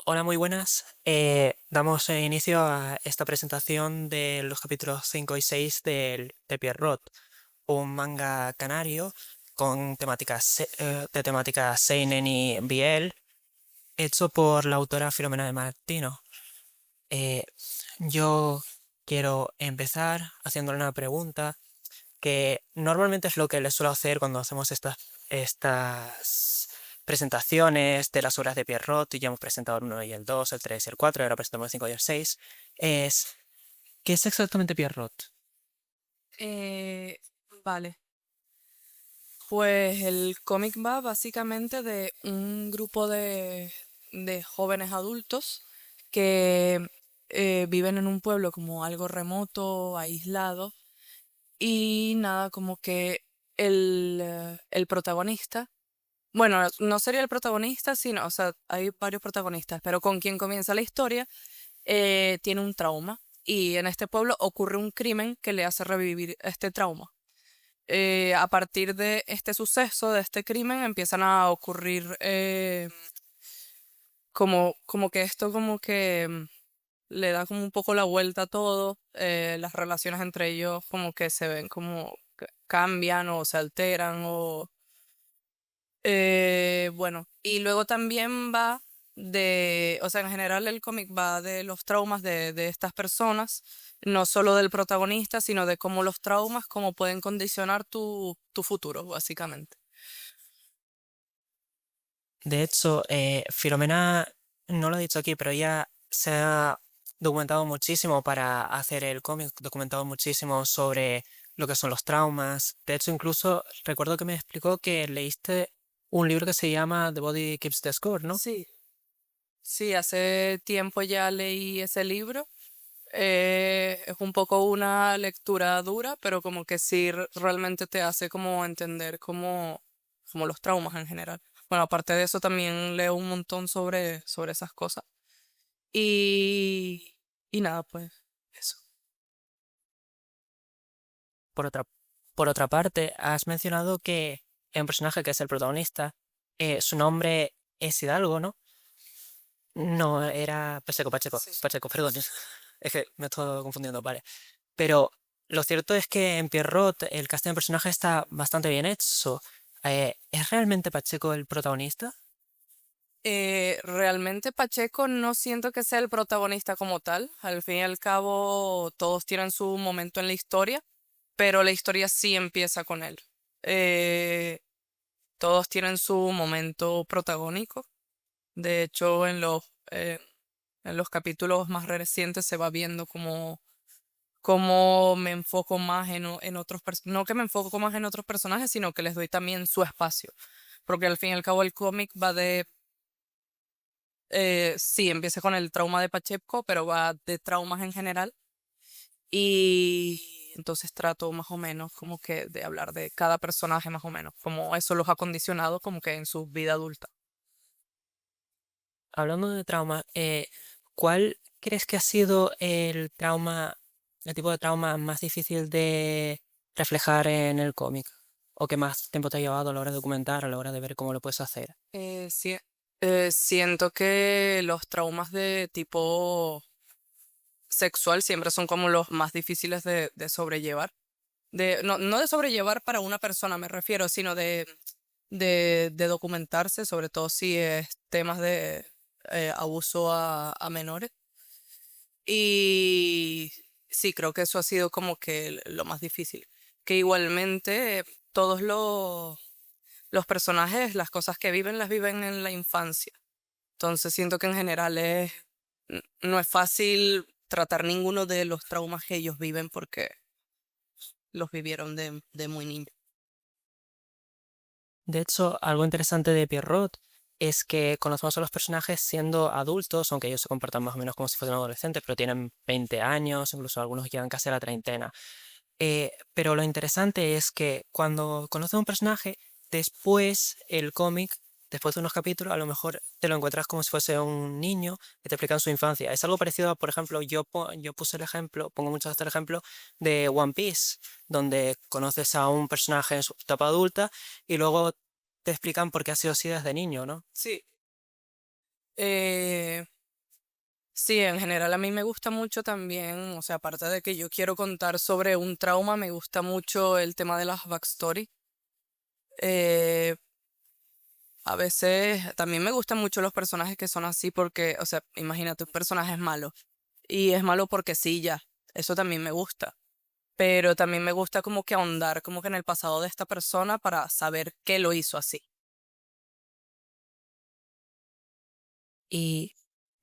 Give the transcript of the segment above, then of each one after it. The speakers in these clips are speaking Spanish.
Hola, muy buenas. Damos inicio a esta presentación de los capítulos 5 y 6 de Pierrot, un manga canario con de temática seinen y BL, hecho por la autora Filomena de Martino. Eh, yo quiero empezar haciéndole una pregunta que normalmente es lo que les suelo hacer cuando hacemos estas presentaciones de las obras de Pierrot, y ya hemos presentado el 1 y el 2, el 3 y el 4, y ahora presentamos el 5 y el 6, es ¿qué es exactamente Pierrot? Eh, vale, pues el cómic va básicamente de un grupo de jóvenes adultos que viven en un pueblo como algo remoto, aislado, y nada, como que el protagonista, bueno, no sería el protagonista, sino, o sea, hay varios protagonistas, pero con quien comienza la historia tiene un trauma, y en este pueblo ocurre un crimen que le hace revivir este trauma. A partir de este suceso, de este crimen, empiezan a ocurrir como que esto como que le da como un poco la vuelta a todo, las relaciones entre ellos como que se ven como que cambian o se alteran bueno, y luego también va o sea, en general el cómic va de los traumas de estas personas, no solo del protagonista, sino de cómo los traumas, cómo pueden condicionar tu futuro, básicamente. De hecho, Filomena no lo ha dicho aquí, pero ella se ha documentado muchísimo para hacer el cómic, documentado muchísimo sobre lo que son los traumas. De hecho, incluso recuerdo que me explicó que leíste un libro que se llama The Body Keeps the Score, ¿no? Sí, sí, hace tiempo ya leí ese libro. Es un poco una lectura dura, pero como que sí realmente te hace como entender como los traumas en general. Bueno, aparte de eso también leo un montón sobre esas cosas. Y, y nada, pues eso. Por otra, por otra parte, has mencionado que hay un personaje que es el protagonista, su nombre es Hidalgo, ¿no? No, era Sí. Pacheco, perdón. Es que me estoy confundiendo, vale. Pero lo cierto es que en Pierrot el casting de personaje está bastante bien hecho. ¿Es realmente Pacheco el protagonista? Realmente Pacheco no siento que sea el protagonista como tal. Al fin y al cabo, todos tienen su momento en la historia, pero la historia sí empieza con él. Eh, Todos tienen su momento protagónico. De hecho, en los capítulos más recientes se va viendo cómo me enfoco más en otros personajes. No que me enfoco más en otros personajes, sino que les doy también su espacio. Porque al fin y al cabo el cómic va sí, empieza con el trauma de Pacheco, pero va de traumas en general. Y entonces trato más o menos como que de hablar de cada personaje más o menos, como eso los ha condicionado como que en su vida adulta. Hablando de trauma, ¿cuál crees que ha sido el tipo de trauma más difícil de reflejar en el cómic? ¿O que más tiempo te ha llevado a la hora de documentar, a la hora de ver cómo lo puedes hacer? Sí, siento que los traumas de tipo sexual siempre son como los más difíciles de sobrellevar. No de sobrellevar para una persona, me refiero, sino de documentarse, sobre todo si es temas de abuso a menores. Y sí, creo que eso ha sido como que lo más difícil. Que igualmente todos los personajes, las cosas que viven, las viven en la infancia. Entonces siento que en general no es fácil tratar ninguno de los traumas que ellos viven porque los vivieron de muy niños. De hecho, algo interesante de Pierrot es que conocemos a los personajes siendo adultos, aunque ellos se comportan más o menos como si fuesen adolescentes, pero tienen 20 años, incluso algunos llegan casi a la treintena. Pero lo interesante es que cuando conoces a un personaje, después el cómic, después de unos capítulos, a lo mejor te lo encuentras como si fuese un niño que te explican su infancia. Es algo parecido a, por ejemplo, yo puse el ejemplo, pongo muchas veces el ejemplo de One Piece, donde conoces a un personaje en su etapa adulta y luego te explican por qué ha sido así desde niño, ¿no? Sí, Eh, sí, en general a mí me gusta mucho también, o sea, aparte de que yo quiero contar sobre un trauma, me gusta mucho el tema de las backstory. Eh, a veces también me gustan mucho los personajes que son así porque, o sea, imagínate, un personaje es malo y es malo porque sí, ya, eso también me gusta. Pero también me gusta como que ahondar como que en el pasado de esta persona para saber qué lo hizo así. Y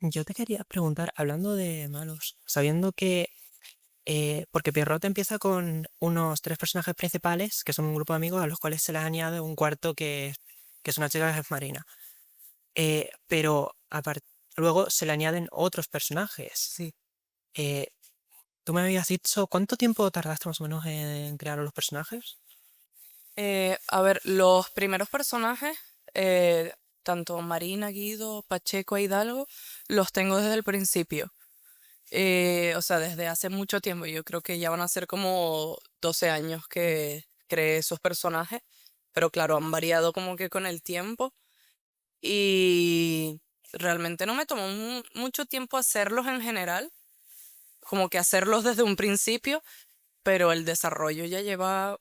yo te quería preguntar, hablando de malos, sabiendo que, porque Pierrot empieza con unos tres personajes principales, que son un grupo de amigos a los cuales se les añade un cuarto que es una chica que es Marina. Pero luego se le añaden otros personajes. Sí. Eh, Tú me habías dicho, ¿cuánto tiempo tardaste más o menos en crear a los personajes? A ver, los primeros personajes, eh, tanto Marina, Guido, Pacheco e Hidalgo, los tengo desde el principio. O sea, desde hace mucho tiempo. Yo creo que ya van a ser como 12 años que creé esos personajes. Pero claro, han variado como que con el tiempo. Y realmente no me tomó mucho tiempo hacerlos en general. Como que hacerlos desde un principio. Pero el desarrollo ya lleva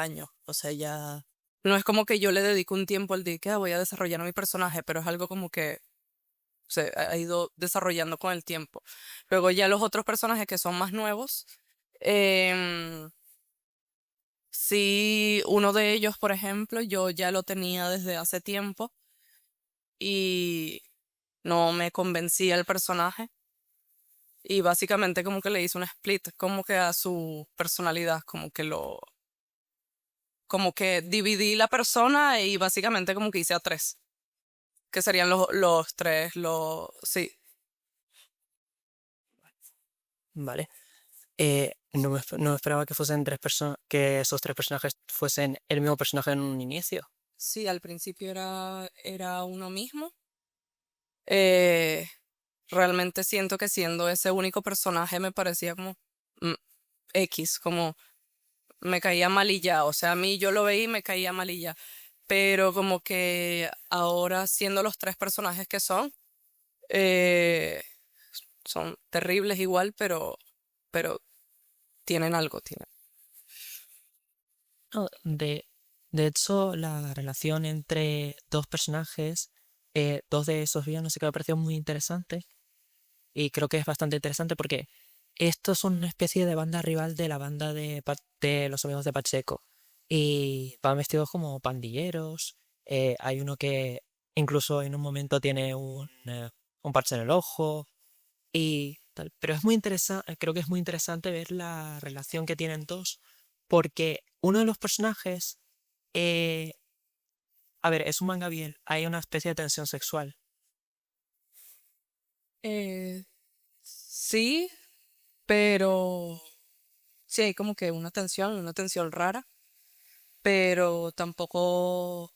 años. O sea, ya no es como que yo le dedico un tiempo al día que voy a desarrollar a mi personaje, pero es algo como que se ha ido desarrollando con el tiempo. Luego ya los otros personajes que son más nuevos, em, sí, uno de ellos, por ejemplo, yo ya lo tenía desde hace tiempo y no me convencía el personaje. Y básicamente como que le hice un split, como que a su personalidad, como que dividí la persona y básicamente como que hice a tres, que serían los tres, sí. Vale. No esperaba que fuesen tres personas, que esos tres personajes fuesen el mismo personaje en un inicio. Sí, al principio era uno mismo. Eh, realmente siento que siendo ese único personaje me parecía como mm, X, como me caía mal y ya. O sea, a mí yo lo veía y me caía mal y ya. Pero como que ahora siendo los tres personajes que eh, son terribles igual, pero tienen algo, tienen. No, de hecho, la relación entre dos personajes, dos de esos villanos, sí que me ha parecido muy interesante. Y creo que es bastante interesante porque estos son una especie de banda rival de la banda de los amigos de Pacheco. Y van vestidos como pandilleros. Hay uno que incluso en un momento tiene un parche en el ojo y tal. Pero es muy interesante, creo que es muy interesante ver la relación que tienen dos, porque uno de los personajes, eh, a ver, es un manga bien, hay una especie de tensión sexual. Eh, sí, pero sí hay como que una tensión rara, pero tampoco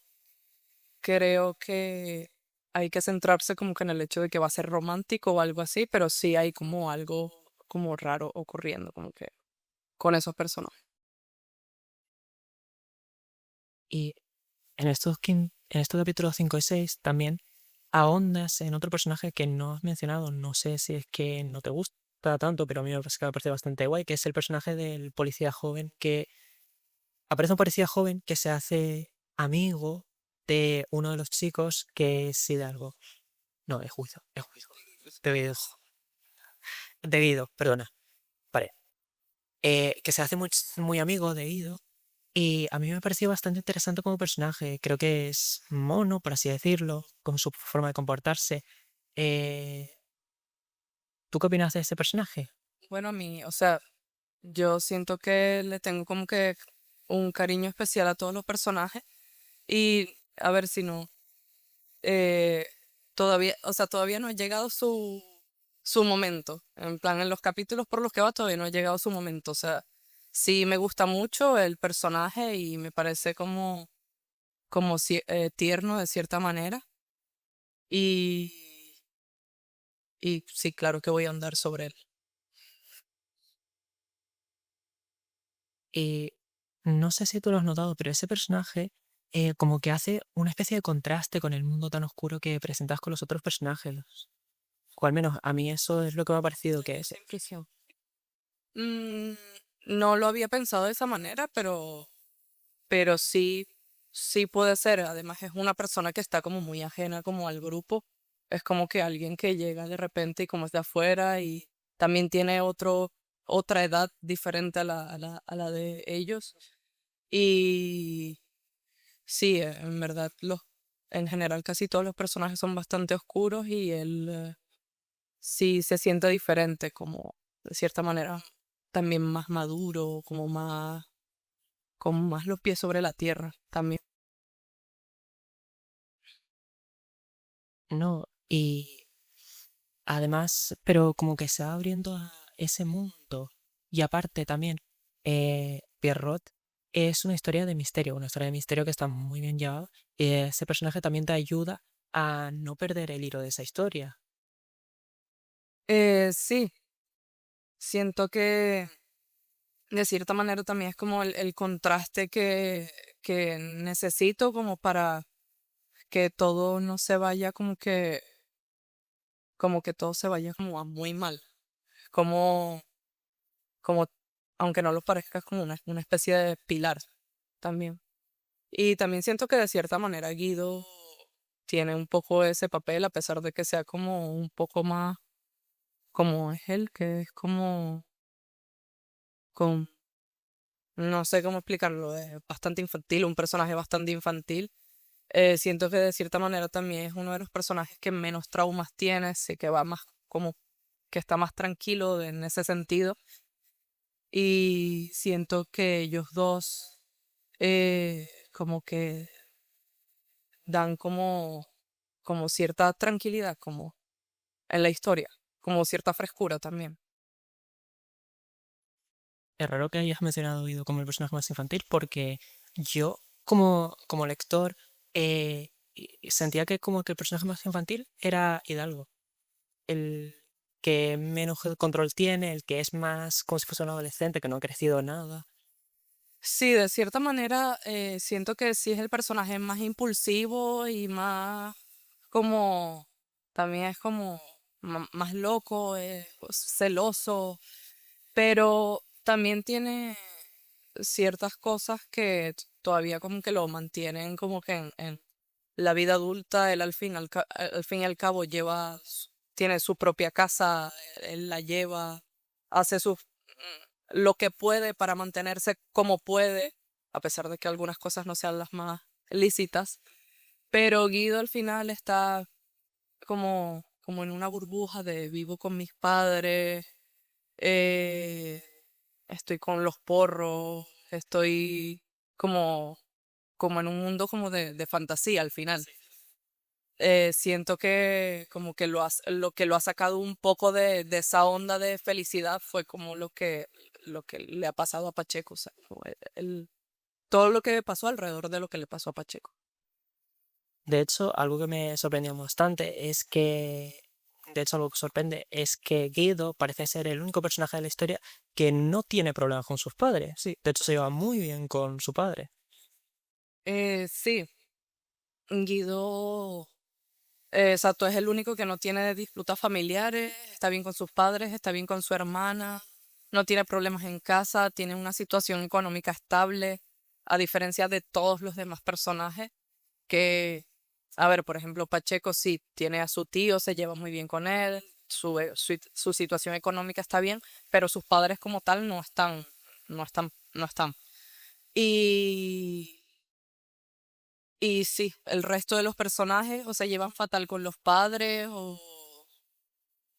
creo que hay que centrarse como que en el hecho de que va a ser romántico o algo así, pero sí hay como algo como raro ocurriendo como que con esos personajes. Y en estos capítulos 5 y 6 también ahondas en otro personaje que no has mencionado. No sé si es que no te gusta tanto, pero a mí me parece bastante guay, que es el personaje del policía joven que aparece un policía joven que se hace amigo de uno de los chicos que es Hidalgo. No, es juicio. De Guido, de Guido, perdona. Vale. Que se hace muy amigo de Guido. Y a mí me pareció bastante interesante como personaje. Creo que es mono, por así decirlo, con su forma de comportarse. Eh, ¿Tú qué opinas de ese personaje? Bueno, a mí, o sea, yo siento que le tengo como que un cariño especial a todos los personajes y a ver si no, eh, todavía, o sea, todavía no ha llegado su momento. En plan, en los capítulos por los que va todavía no ha llegado su momento. O sea, sí me gusta mucho el personaje y me parece como tierno de cierta manera. Y, y sí, claro que voy a andar sobre él. Y no sé si tú lo has notado, pero ese personaje como que hace una especie de contraste con el mundo tan oscuro que presentas con los otros personajes. O al menos a mí eso es lo que me ha parecido que es. Esa impresión. Mm, no lo había pensado de esa manera, pero sí, sí puede ser. Además es una persona que está como muy ajena como al grupo. Es como que alguien que llega de repente y como es de afuera y también tiene otra edad diferente a la de ellos. Y sí, en verdad, en general casi todos los personajes son bastante oscuros y él sí se siente diferente, como de cierta manera también más maduro, con más los pies sobre la tierra también. No, y además, pero como que se va abriendo a ese mundo. Y aparte también, Pierrot es una historia de misterio que está muy bien llevada. Y ese personaje también te ayuda a no perder el hilo de esa historia. Sí, siento que de cierta manera también es como el contraste que necesito como para que todo no se vaya como que todo se vaya como a muy mal. Como, como, aunque no lo parezca, es como una especie de pilar también. Y también siento que de cierta manera Guido tiene un poco ese papel, a pesar de que sea como un poco más como es él, que es como con, no sé cómo explicarlo, es bastante infantil, un personaje bastante infantil. Siento que de cierta manera también es uno de los personajes que menos traumas tiene, sí que va más como que está más tranquilo en ese sentido. Y siento que ellos dos como que dan como cierta tranquilidad como en la historia, como cierta frescura también. Es raro que hayas mencionado a Guido como el personaje más infantil porque yo, como lector, sentía que como que el personaje más infantil era Hidalgo. El que menos control tiene, el que es más como si fuese un adolescente que no ha crecido nada. Sí, de cierta manera siento que sí es el personaje más impulsivo y más como, también es como más loco, celoso, pero también tiene ciertas cosas que todavía como que lo mantienen como que en la vida adulta. Él al fin y al cabo tiene su propia casa, él la lleva, hace lo que puede para mantenerse como puede, a pesar de que algunas cosas no sean las más lícitas. Pero Guido al final está como en una burbuja de vivo con mis padres, eh, estoy con los porros, estoy como, como en un mundo como de fantasía al final. Siento que como que lo que lo ha sacado un poco de esa onda de felicidad fue como lo que le ha pasado a Pacheco, o sea, como todo lo que pasó alrededor de lo que le pasó a Pacheco. De hecho, algo que me sorprendió bastante es que, de hecho, algo que sorprende es que Guido parece ser el único personaje de la historia que no tiene problemas con sus padres. Sí, de hecho se lleva muy bien con su padre. Sí, Guido, exacto, es el único que no tiene disputas familiares, está bien con sus padres, está bien con su hermana, no tiene problemas en casa, tiene una situación económica estable, a diferencia de todos los demás personajes que, a ver, por ejemplo, Pacheco sí tiene a su tío, se lleva muy bien con él, su situación económica está bien, pero sus padres como tal no están. Y, y sí, el resto de los personajes o se llevan fatal con los padres o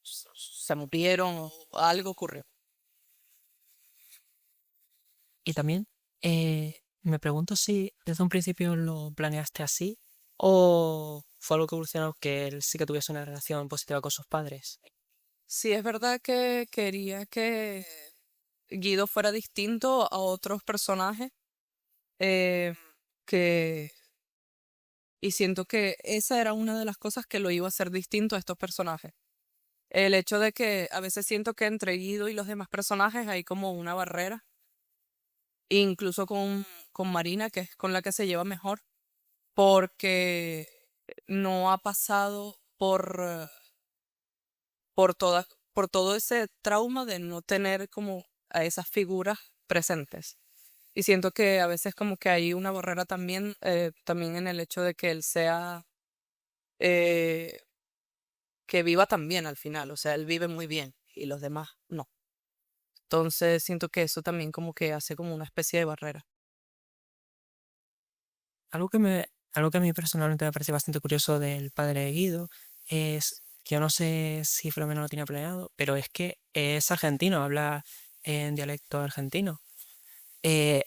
se murieron o algo ocurrió. Y también me pregunto si desde un principio lo planeaste así o fue algo que evolucionó que él sí que tuviese una relación positiva con sus padres. Sí, es verdad que quería que Guido fuera distinto a otros personajes, eh, que y siento que esa era una de las cosas que lo iba a hacer distinto a estos personajes. El hecho de que a veces siento que entre Guido y los demás personajes hay como una barrera, incluso con Marina, que es con la que se lleva mejor. porque no ha pasado por toda, por todo ese trauma de no tener como a esas figuras presentes. Y siento que a veces como que hay una barrera también, también en el hecho de que él sea, eh, que viva también al final, o sea, él vive muy bien y los demás no. Entonces siento que eso también como que hace como una especie de barrera. Algo que me, algo que a mí personalmente me parece bastante curioso del padre de Guido es, yo no sé si Filomeno lo tenía planeado, pero es que es argentino, habla en dialecto argentino.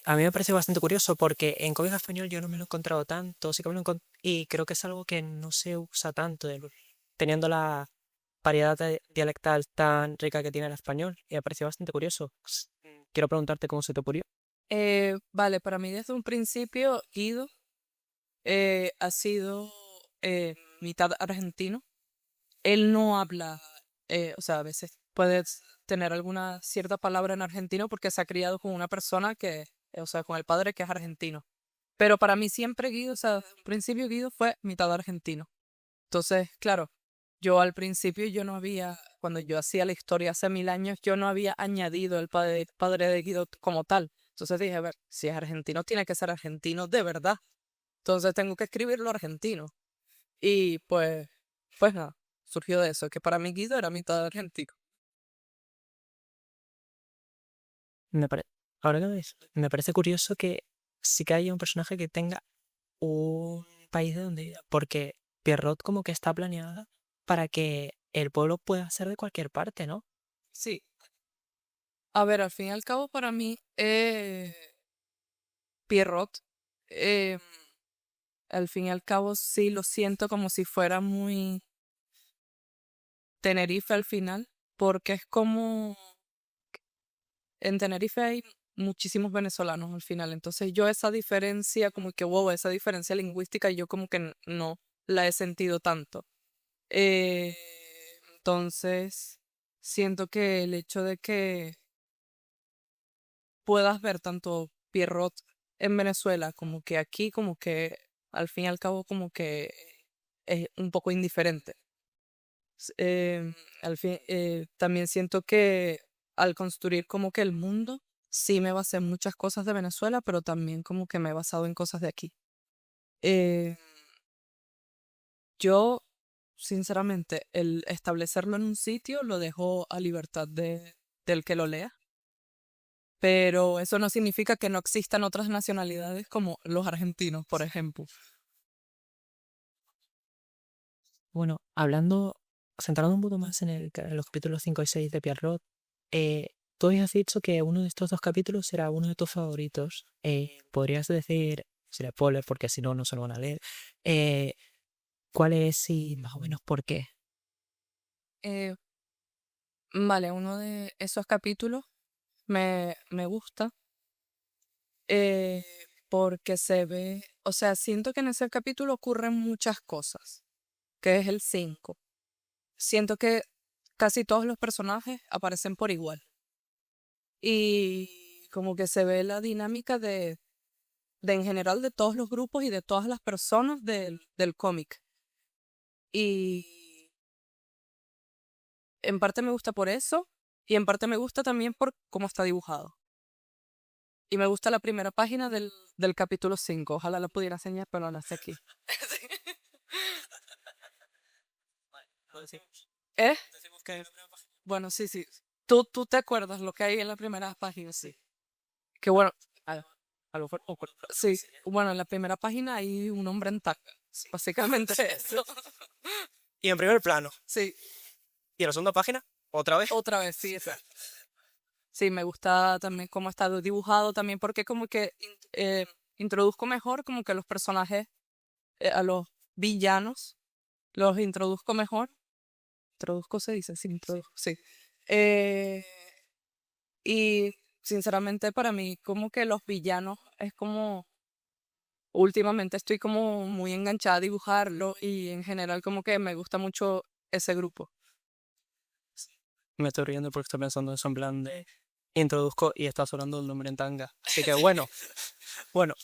A mí me parece bastante curioso porque en cómic español yo no me lo he encontrado tanto, sí que me lo y creo que es algo que no se usa tanto, teniendo la variedad dialectal tan rica que tiene el español, y me pareció bastante curioso. Quiero preguntarte cómo se te ocurrió. Vale, para mí desde un principio Guido ha sido mitad argentino. Él no habla, o sea, a veces puedes tener alguna cierta palabra en argentino porque se ha criado con una persona que, o sea, con el padre que es argentino. Pero para mí siempre Guido, o sea, desde un principio Guido fue mitad argentino. Entonces, claro, yo al principio yo no había, cuando yo hacía la historia hace 1000 años, yo no había añadido el padre de Guido como tal. Entonces dije, a ver, si es argentino, tiene que ser argentino de verdad. Entonces tengo que escribirlo argentino. Y pues nada, surgió de eso, que para mí Guido era mitad argentino. Me pare- Ahora que lo ves, me parece curioso que sí que haya un personaje que tenga un país de donde viva, porque Pierrot como que está planeada para que el pueblo pueda ser de cualquier parte, ¿no? Sí, a ver, al fin y al cabo para mí, Pierrot, eh, al fin y al cabo sí lo siento como si fuera muy Tenerife al final, porque es como, en Tenerife hay muchísimos venezolanos al final, entonces yo esa diferencia, como que, wow, esa diferencia lingüística yo como que no la he sentido tanto. Eh, entonces, siento que el hecho de que puedas ver tanto Pierrot en Venezuela como que aquí, como que al fin y al cabo como que es un poco indiferente. Al fin, también siento que al construir como que el mundo, sí me basé en muchas cosas de Venezuela, pero también como que me he basado en cosas de aquí. Eh, yo, sinceramente, el establecerlo en un sitio lo dejo a libertad del que lo lea, pero eso no significa que no existan otras nacionalidades como los argentinos, por ejemplo. Bueno, hablando, centrando un poco más en, en los capítulos 5 y 6 de Pierrot, eh, tú habías dicho que uno de estos dos capítulos era uno de tus favoritos. ¿Podrías decir, sería spoiler porque si no, no se lo van a leer, eh, cuál es y más o menos por qué? Eh, vale, uno de esos capítulos me gusta eh, porque se ve, o sea, siento que en ese capítulo ocurren muchas cosas, que es el 5. Siento que casi todos los personajes aparecen por igual y como que se ve la dinámica de en general de todos los grupos y de todas las personas del cómic. Y en parte me gusta por eso y en parte me gusta también por cómo está dibujado. Y me gusta la primera página del capítulo 5. Ojalá la pudiera enseñar, pero no la sé aquí. Lo decimos. ¿Eh? Decimos que en la primera página. Bueno, sí, sí. ¿Tú te acuerdas lo que hay en la primera página? Sí. Que bueno, A, a lo mejor, sí. Bueno, en la primera página hay un hombre en tanga. Básicamente eso. y en primer plano. Sí, Y en la segunda página, otra vez. otra vez, sí, esa. Sí, me gusta también cómo está dibujado también porque como que introduzco mejor como que los personajes, a los villanos, los introduzco mejor. Introduzco se dice, sí, introduzco, sí. Eh, y sinceramente para mí como que los villanos es como, últimamente estoy como muy enganchada a dibujarlo y en general como que me gusta mucho ese grupo. Me estoy riendo porque estoy pensando eso en plan de introduzco y estás hablando del nombre en tanga. Así que bueno, bueno.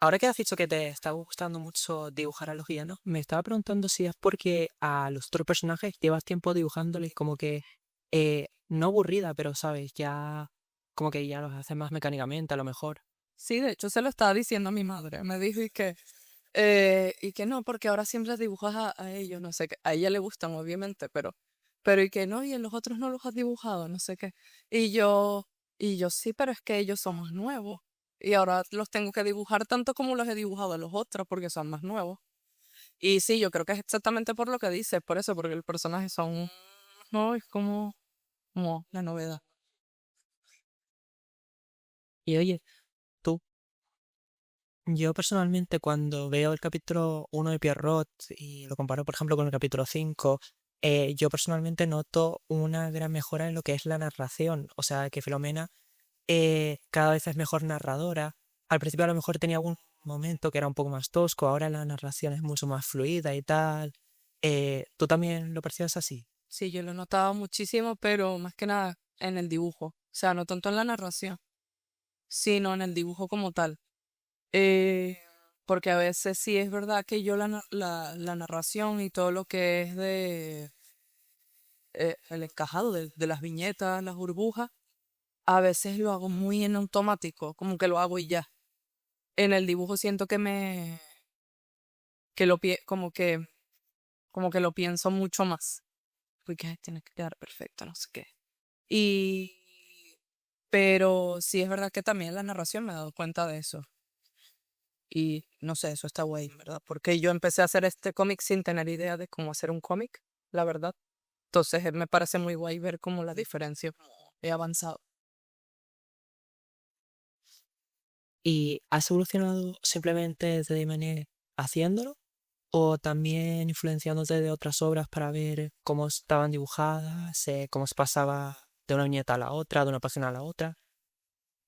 Ahora que has dicho que te está gustando mucho dibujar a los villanos, me estaba preguntando si es porque a los otros personajes llevas tiempo dibujándoles como que no aburrida, pero sabes, ya como que ya los haces más mecánicamente a lo mejor. Sí, de hecho se lo estaba diciendo a mi madre. Me dijo y que no, porque ahora siempre dibujas a ellos, no sé qué. A ella le gustan, obviamente, pero y que no, y en los otros no los has dibujado, no sé qué. Y yo, y yo sí, pero es que ellos son más nuevos. Y ahora los tengo que dibujar tanto como los he dibujado a los otros, porque son más nuevos. Y sí, yo creo que es exactamente por lo que dices, por eso, porque el personaje son, no, es como la novedad. Y oye, tú, yo personalmente cuando veo el capítulo 1 de Pierrot y lo comparo por ejemplo con el capítulo 5, yo personalmente noto una gran mejora en lo que es la narración. O sea, que Filomena cada vez es mejor narradora. Al principio a lo mejor tenía algún momento que era un poco más tosco, ahora la narración es mucho más fluida y tal. ¿Tú también lo percibes así? Sí, yo lo he notado muchísimo, pero más que nada en el dibujo. O sea, no tanto en la narración, sino en el dibujo como tal. Eh, Porque a veces sí es verdad que yo la narración y todo lo que es de el encajado de las viñetas, las burbujas, a veces lo hago muy en automático, como que lo hago y ya. En el dibujo siento que como que lo pienso mucho más. Porque "Ay, tiene que quedar perfecto, no sé qué". Y, pero sí es verdad que también la narración me he dado cuenta de eso. Y no sé, eso está guay, ¿verdad? Porque yo empecé a hacer este cómic sin tener idea de cómo hacer un cómic, la verdad. Entonces me parece muy guay ver cómo la diferencia he avanzado. ¿Y has evolucionado simplemente de manera haciéndolo? ¿O también influenciándote de otras obras para ver cómo estaban dibujadas, cómo se pasaba de una viñeta a la otra, de una página a la otra?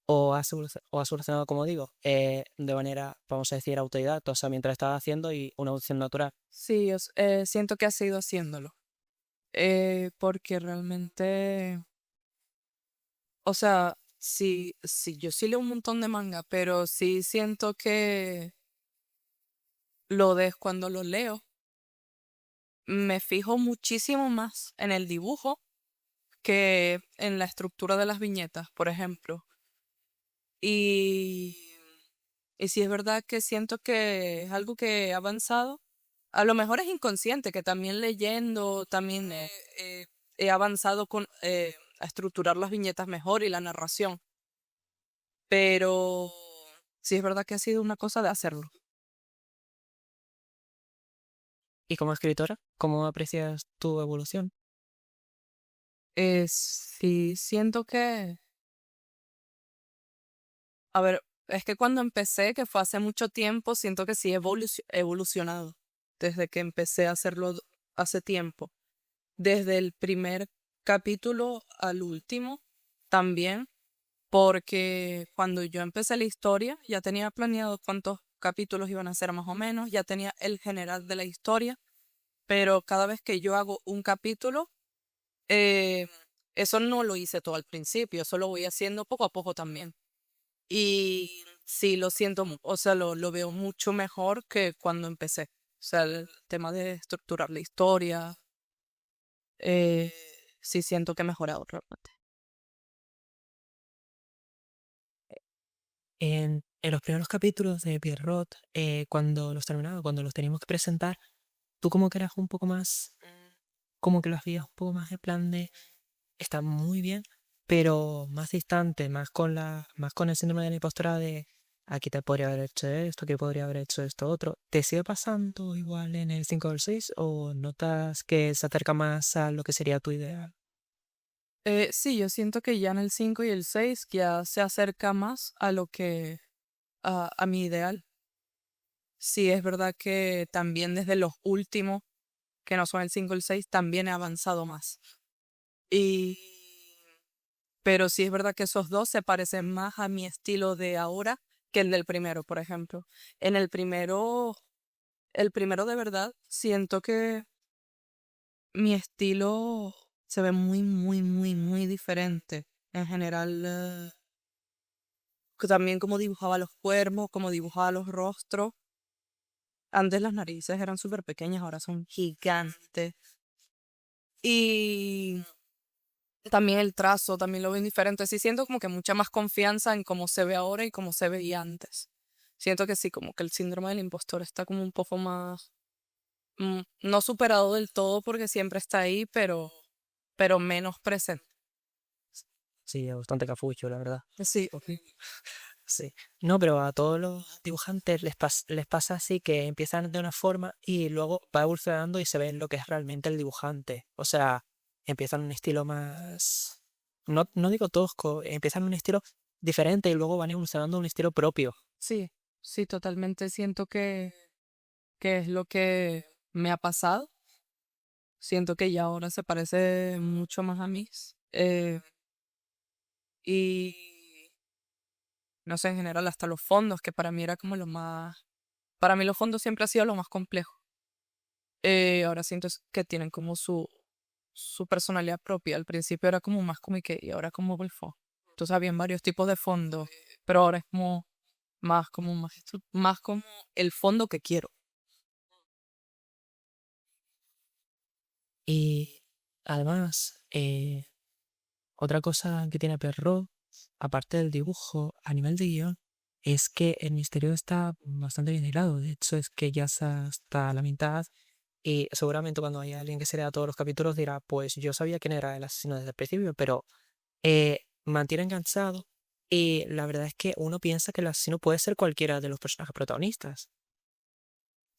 ¿O has evolucionado, como digo, de manera, vamos a decir, autodidacta, o sea, mientras estaba haciendo y una evolución natural? Sí, siento que has ido haciéndolo. Porque realmente, o sea, sí, yo sí leo un montón de manga, pero sí siento que cuando lo leo, me fijo muchísimo más en el dibujo que en la estructura de las viñetas, por ejemplo. Y, y sí es verdad que siento que es algo que he avanzado. A lo mejor es inconsciente, que también leyendo, también he avanzado a estructurar las viñetas mejor y la narración. Pero sí es verdad que ha sido una cosa de hacerlo. Y como escritora, ¿cómo aprecias tu evolución? Sí siento a ver, es que cuando empecé, que fue hace mucho tiempo, siento que sí he evolucionado desde que empecé a hacerlo hace tiempo. Desde el primer capítulo al último también, porque cuando yo empecé la historia ya tenía planeado cuántos capítulos iban a ser más o menos, ya tenía el general de la historia, pero cada vez que yo hago un capítulo, eh, eso no lo hice todo al principio, eso lo voy haciendo poco a poco también. Y sí, lo siento, o sea, lo veo mucho mejor que cuando empecé. O sea, el tema de estructurar la historia, eh, sí siento que he mejorado realmente. En los primeros capítulos de Pierrot, cuando los terminaba, cuando los teníamos que presentar, tú como que eras un poco más, como que los veías un poco más en plan de, está muy bien, pero más distante, más con el síndrome de la impostora de, aquí te podría haber hecho esto, aquí podría haber hecho esto otro. ¿Te sigue pasando igual en el 5 o el 6 o notas que se acerca más a lo que sería tu ideal? Sí, yo siento que ya en el 5 y el 6 ya se acerca más a a mi ideal. Sí, es verdad que también desde los últimos, que no son el 5 y el 6 también he avanzado más. Y, pero sí es verdad que esos dos se parecen más a mi estilo de ahora que el del primero, por ejemplo. En el primero de verdad, siento que mi estilo se ve muy diferente. En general, también cómo dibujaba los cuervos, cómo dibujaba los rostros. Antes las narices eran súper pequeñas, ahora son gigantes. Y también el trazo, también lo ven diferente. Sí siento como que mucha más confianza en cómo se ve ahora y cómo se veía antes. Siento que sí, como que el síndrome del impostor está como un poco más, no superado del todo porque siempre está ahí, pero menos presente. Sí, es bastante cafucho, la verdad. Sí, ok. Sí. No, pero a todos los dibujantes les pasa así que empiezan de una forma y luego va evolucionando y se ve lo que es realmente el dibujante. O sea, empiezan un estilo más... No digo tosco, empiezan un estilo diferente y luego van evolucionando a un estilo propio. Sí, sí, totalmente siento que es lo que me ha pasado. Siento que ya ahora se parece mucho más a mí. Y no sé, en general, hasta los fondos, que para mí era como lo más. Para mí los fondos siempre ha sido lo más complejo. Ahora siento que tienen como su personalidad propia. Al principio era como más como que, y ahora como el fondo. Entonces habían varios tipos de fondos, pero ahora es más como el fondo que quiero. Y además, otra cosa que tiene Perro, aparte del dibujo, a nivel de guión, es que el misterio está bastante bien hilado. De hecho, es que ya está hasta la mitad y seguramente cuando haya alguien que se lea todos los capítulos dirá, pues yo sabía quién era el asesino desde el principio, pero mantiene enganchado y la verdad es que uno piensa que el asesino puede ser cualquiera de los personajes protagonistas.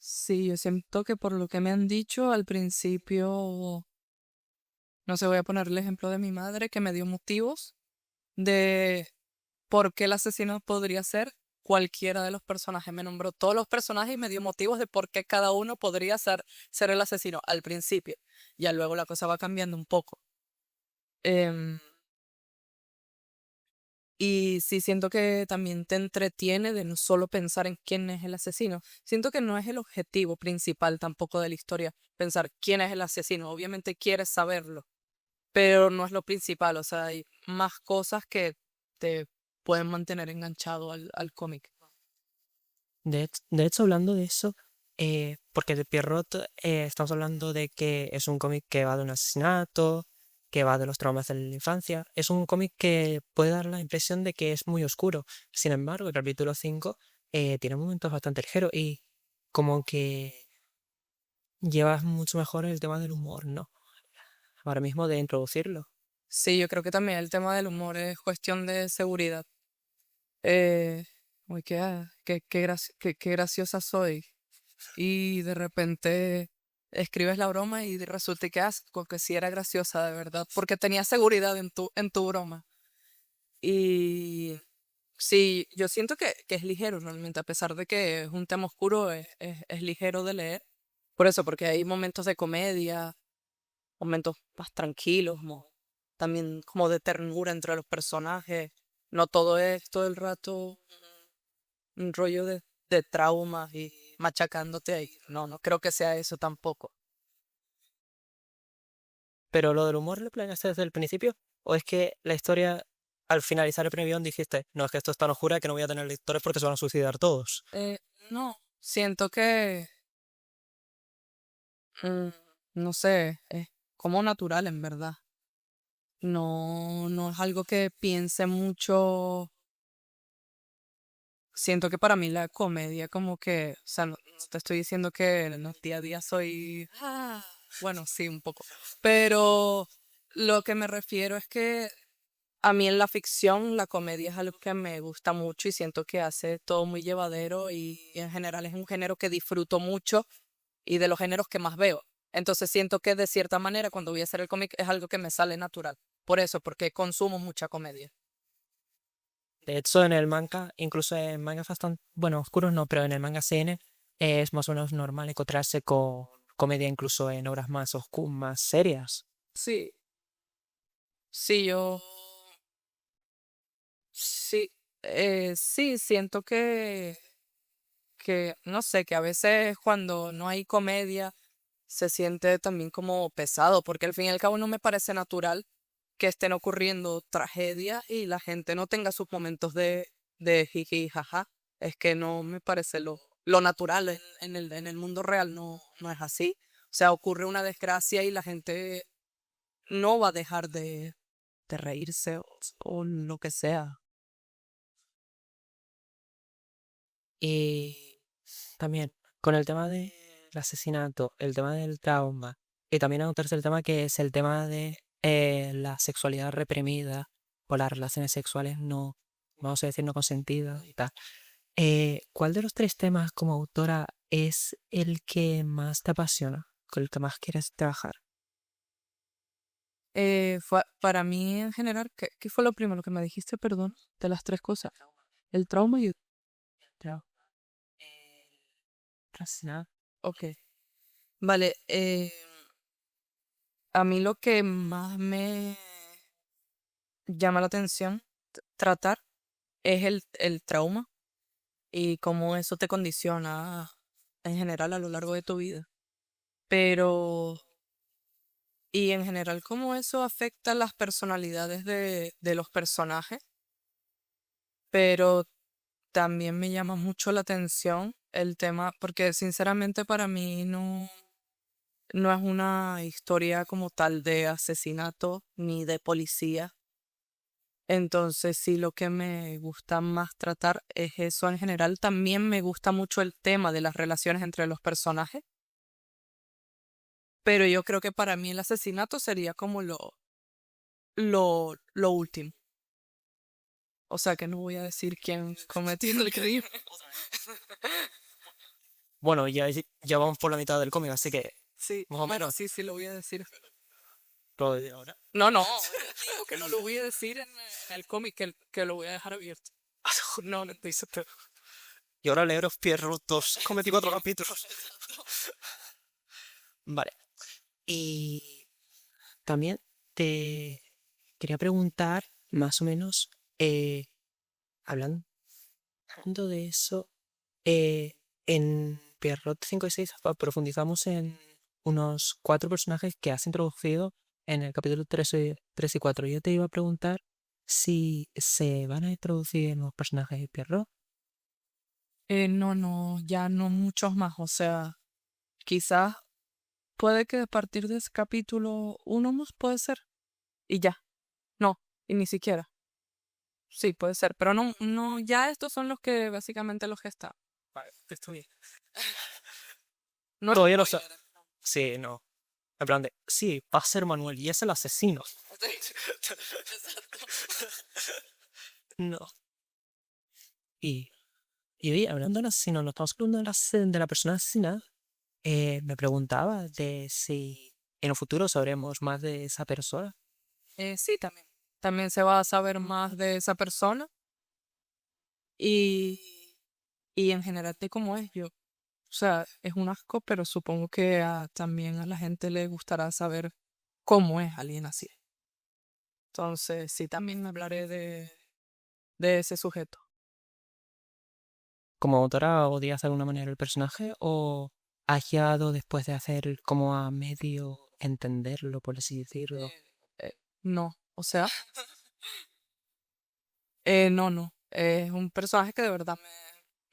Sí, yo siento que por lo que me han dicho al principio, no sé, voy a poner el ejemplo de mi madre que me dio motivos de por qué el asesino podría ser cualquiera de los personajes. Me nombró todos los personajes y me dio motivos de por qué cada uno podría ser el asesino al principio. Ya luego la cosa va cambiando un poco. Em, y sí siento que también te entretiene de no solo pensar en quién es el asesino. Siento que no es el objetivo principal tampoco de la historia pensar quién es el asesino. Obviamente quieres saberlo, pero no es lo principal. O sea, hay más cosas que te pueden mantener enganchado al cómic. De hecho, hablando de eso, porque de Pierrot estamos hablando de que es un cómic que va de un asesinato, que va de los traumas de la infancia. Es un cómic que puede dar la impresión de que es muy oscuro. Sin embargo, el capítulo 5 tiene momentos bastante ligeros y como que llevas mucho mejor el tema del humor, ¿no? Ahora mismo de introducirlo. Sí, yo creo que también el tema del humor es cuestión de seguridad. Eh, uy, qué graciosa soy. Y de repente escribes la broma y resulta que como que sí era graciosa de verdad, porque tenía seguridad en tu broma. Y sí, yo siento que es ligero realmente, a pesar de que es un tema oscuro, es ligero de leer. Por eso, porque hay momentos de comedia, momentos más tranquilos, también como de ternura entre los personajes. No todo es todo el rato un rollo de traumas y machacándote ahí. No, no creo que sea eso tampoco. Pero lo del humor lo planeaste desde el principio, o es que la historia, al finalizar el primer guión, dijiste, no, es que esto es tan oscura que no voy a tener lectores porque se van a suicidar todos. Eh, no, siento que, mm, no sé, es como natural en verdad. No, no es algo que piense mucho. Siento que para mí la comedia como que, o sea, no te estoy diciendo que en el día a día soy, bueno, sí, un poco, pero lo que me refiero es que a mí en la ficción la comedia es algo que me gusta mucho y siento que hace todo muy llevadero y en general es un género que disfruto mucho y de los géneros que más veo. Entonces siento que de cierta manera cuando voy a hacer el cómic es algo que me sale natural. Por eso, porque consumo mucha comedia. De hecho, en el manga, incluso en mangas bastante, bueno, oscuros no, pero en el manga CN es más o menos normal encontrarse con comedia incluso en obras más oscuras, más serias. Sí, sí, sí, sí, siento que, no sé, que a veces cuando no hay comedia se siente también como pesado, porque al fin y al cabo no me parece natural que estén ocurriendo tragedias y la gente no tenga sus momentos de jiji, jaja. Es que no me parece lo natural en el mundo real, no es así. O sea, ocurre una desgracia y la gente no va a dejar de reírse o lo que sea. Y también con el tema del asesinato, el tema del trauma, y también hay un tercer tema que es el tema de la sexualidad reprimida o las relaciones sexuales no, vamos a decir, no consentidas y tal. ¿Cuál de los tres temas como autora es el que más te apasiona, con el que más quieres trabajar? Para mí en general, ¿qué fue lo primero que me dijiste, perdón? De las tres cosas. El trauma y el trauma. Asesinato. Ok. Vale, a mí lo que más me llama la atención tratar es el trauma y cómo eso te condiciona en general a lo largo de tu vida. Pero, y en general, cómo eso afecta las personalidades de los personajes, pero también me llama mucho la atención el tema, porque sinceramente para mí no es una historia como tal de asesinato ni de policía. Entonces, sí, lo que me gusta más tratar es eso en general. También me gusta mucho el tema de las relaciones entre los personajes, pero yo creo que para mí el asesinato sería como lo último. O sea que no voy a decir quién cometió el crimen. Bueno, ya vamos por la mitad del cómic, así que Sí, más o bueno, menos sí, lo voy a decir. lo de ahora. No, digo que no lo voy a decir en el cómic, que lo voy a dejar abierto. No, no dice, pero... Y ahora leeros Pierrot 2, con 24 capítulos. Vale. Y también te quería preguntar, más o menos, hablando de eso, en Pierrot 5 y 6 profundizamos en unos 4 personajes que has introducido en el capítulo 3 y 4. Yo te iba a preguntar si se van a introducir nuevos personajes de Pierrot. No, ya no muchos más. O sea, quizás puede que a partir de ese capítulo uno más puede ser. Y ya. No, y ni siquiera. Sí, puede ser. Pero no, ya estos son los que básicamente los que están. Vale, estoy bien. No Todavía no sé. Sí, no. En plan de, sí, va a ser Manuel y es el asesino. No. Y, y oye, hablando del asesino, no estamos hablando de la persona asesinada. Me preguntaba de si en un futuro sabremos más de esa persona. Sí, también. También se va a saber más de esa persona y, y en general de cómo es yo. O sea, es un asco, pero supongo que también a la gente le gustará saber cómo es alguien así. Entonces, sí, también hablaré de ese sujeto. ¿Como autora odias de alguna manera el personaje o has llegado después de hacer como a medio entenderlo, por así decirlo? No, o sea, no. Es un personaje que de verdad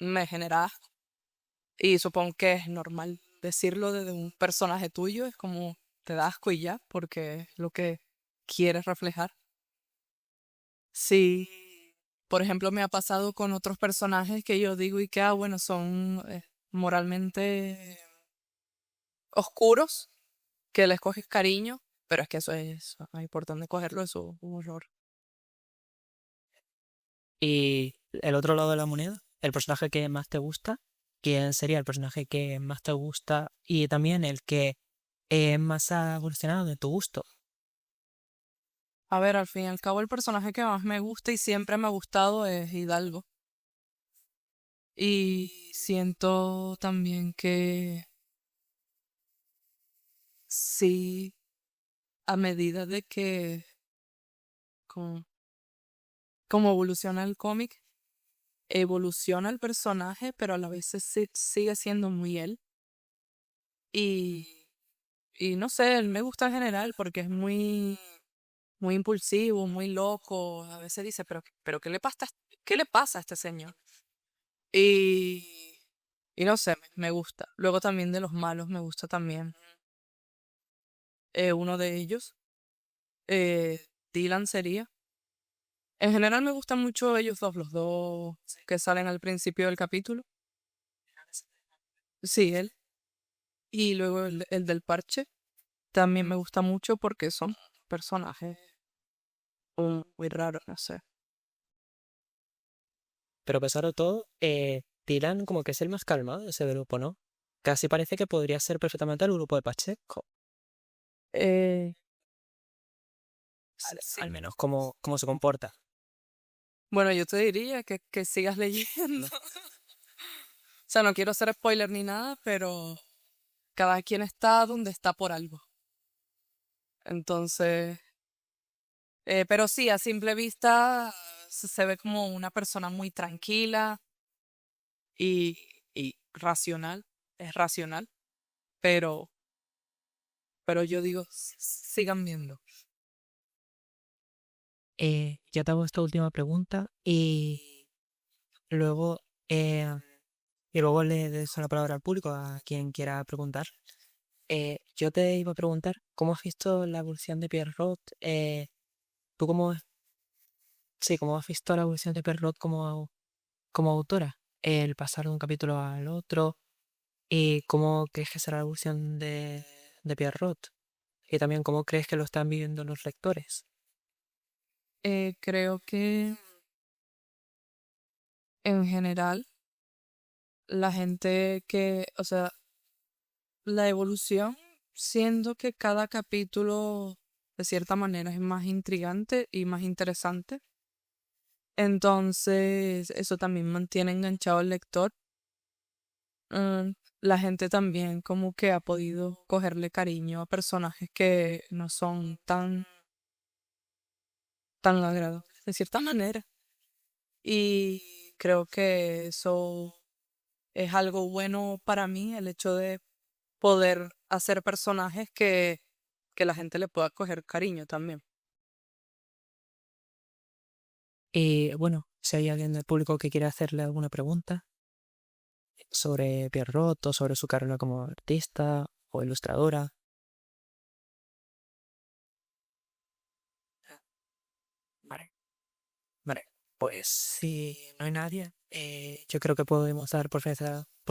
me genera asco. Y supongo que es normal decirlo desde un personaje tuyo, es como te da asco y ya, porque es lo que quieres reflejar. Sí, por ejemplo, me ha pasado con otros personajes que yo digo y que, bueno, son moralmente oscuros, que les coges cariño, pero es que eso es importante cogerlo, eso es un horror. Y el otro lado de la moneda, el personaje que más te gusta, ¿quién sería el personaje que más te gusta y también el que más ha evolucionado de tu gusto? A ver, al fin y al cabo, el personaje que más me gusta y siempre me ha gustado es Hidalgo. Y siento también que sí, a medida de que como, como evoluciona el cómic, evoluciona el personaje, pero a la vez sigue siendo muy él. Y, y no sé, él me gusta en general porque es muy impulsivo, muy loco. A veces dice, pero ¿qué le pasa, ¿qué le pasa a este señor? Y, y no sé, me gusta. Luego también de los malos me gusta también uno de ellos, Dylan sería. En general me gustan mucho ellos dos, los dos que salen al principio del capítulo. Sí, él. Y luego el del parche también me gusta mucho porque son personajes muy raros, no sé. Pero a pesar de todo, Dylan como que es el más calmado de ese grupo, ¿no? Casi parece que podría ser perfectamente el grupo de Pacheco. Eh, sí. Al menos cómo se comporta. Bueno, yo te diría que sigas leyendo. O sea, no quiero hacer spoiler ni nada, pero cada quien está donde está por algo. Entonces, pero sí, a simple vista se ve como una persona muy tranquila y, y racional. Es racional, pero, pero yo digo, sigan viendo. Ya te hago esta última pregunta luego, eh, y luego le dejo la palabra al público a quien quiera preguntar. Yo te iba a preguntar, ¿cómo has visto la evolución de Pierrot? ¿Tú cómo has visto la evolución de Pierrot como autora? El pasar de un capítulo al otro, y cómo crees que será la evolución de Pierrot, y también cómo crees que lo están viviendo los lectores. Creo que en general la gente o sea, la evolución, siendo que cada capítulo de cierta manera es más intrigante y más interesante. Entonces, eso también mantiene enganchado al lector. La gente también como que ha podido cogerle cariño a personajes que no son tan agradables, de cierta manera. Y creo que eso es algo bueno para mí, el hecho de poder hacer personajes que la gente le pueda coger cariño también. Y bueno, si hay alguien del público que quiere hacerle alguna pregunta sobre Pierrot o sobre su carrera como artista o ilustradora. Vale, vale. Pues si no hay nadie, yo creo que podemos dar por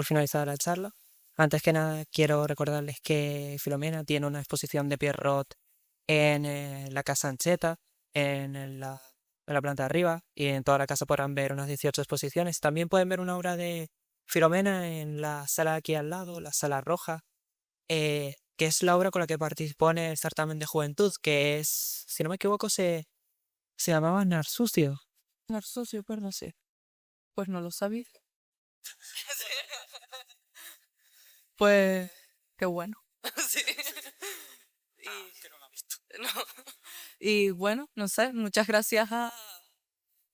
finalizada la charla. Antes que nada, quiero recordarles que Filomena tiene una exposición de Pierrot en la Casa Ancheta, en la planta de arriba, y en toda la casa podrán ver unas 18 exposiciones. También pueden ver una obra de Filomena en la sala aquí al lado, la sala roja, que es la obra con la que participó en el certamen de juventud, que es, si no me equivoco, se llamaba Narcisio. Narcisio, perdón, sí. Pues no lo sabía. Pues qué bueno. Sí. No. Y bueno, no sé, muchas gracias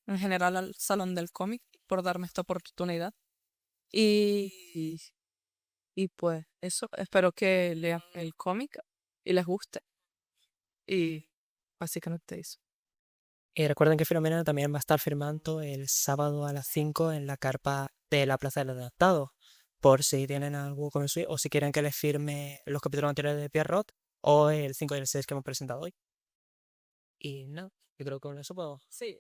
en general al Salón del Cómic por darme esta oportunidad. Y, y pues eso, espero que lean el cómic y les guste. Y básicamente eso. Y recuerden que Filomena también va a estar firmando el sábado a las 5 en la carpa de la Plaza del Adaptado, por si tienen algo con eso o si quieren que les firme los capítulos anteriores de Pierrot o el 5 y el 6 que hemos presentado hoy. Y nada, yo creo que con eso puedo. Sí.